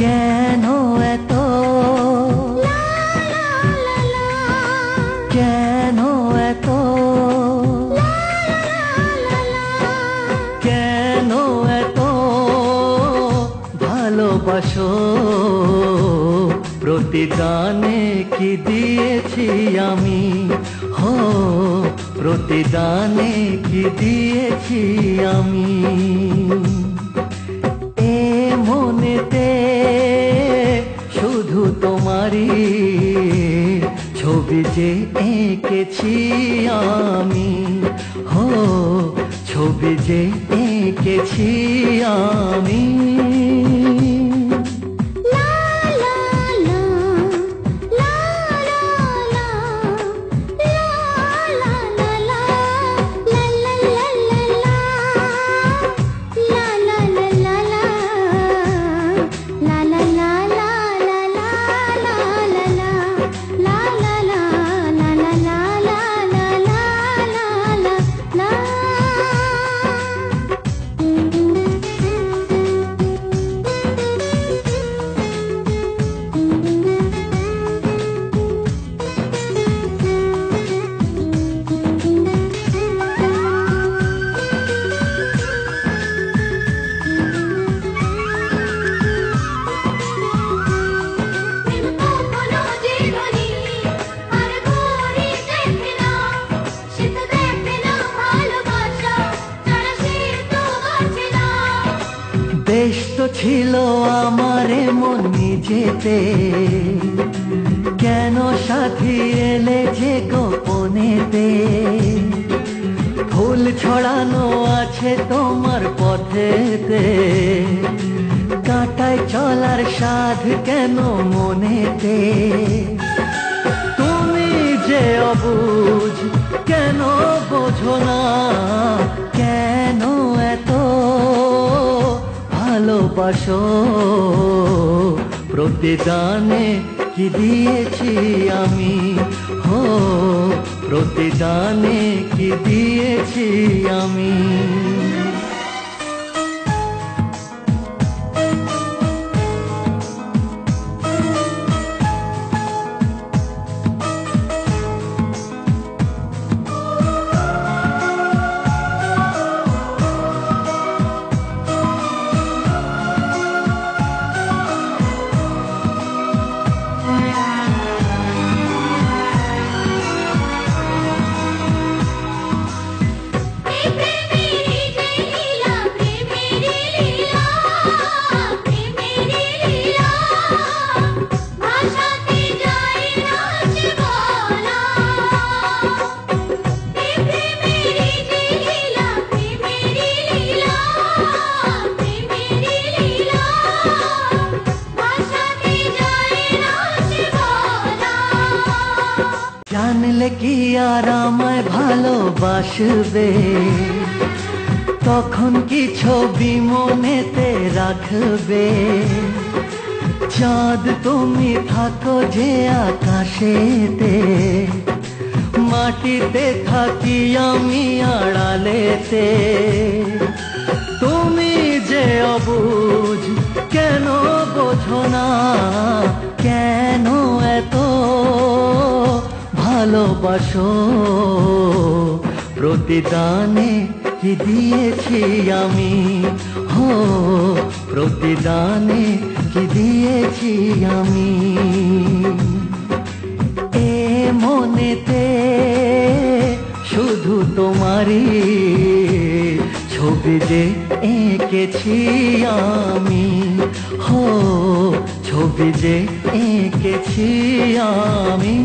কেন এত কেন এত কেন এত ভালোবাসো প্রতিদানে কি দিয়েছি আমি হো প্রতিদানে কি দিয়েছি আমি এ মনেতে শুধু তোমারই ছবি যে এঁকেছি আমি হো ছবি যে এঁকেছি আমি বেশ তো ছিল আমার মন নিজেতে কেন সাথী এলে যে গোপনেতে ফুল ছড়ানো আছে তোমার পথেতে কাঁটায় চলার সাধ কেন মনেতে তুমি যে অবুঝ কেন বোঝো না কেন এত ভালোবাসো প্রতিদানে কি দিয়েছি আমি হো প্রতিদানে কি দিয়েছি আমি জানলে কি আর আমায় ভালোবাসবে তখন কি ছবি মনেতে রাখবে চাঁদ তুমি থাকো যে আকাশেতে মাটিতে থাকি আমি আড়ালেতে তুমি যে অবুঝ কেন বোঝো না কেন এত ভালোবাসো প্রতিদানে কি দিয়েছি আমি হো প্রতিদানে কি দিয়েছি আমি এ মনেতে শুধু তোমারই ছবি যে এঁকেছি আমি হো ছবি যে এঁকেছি আমি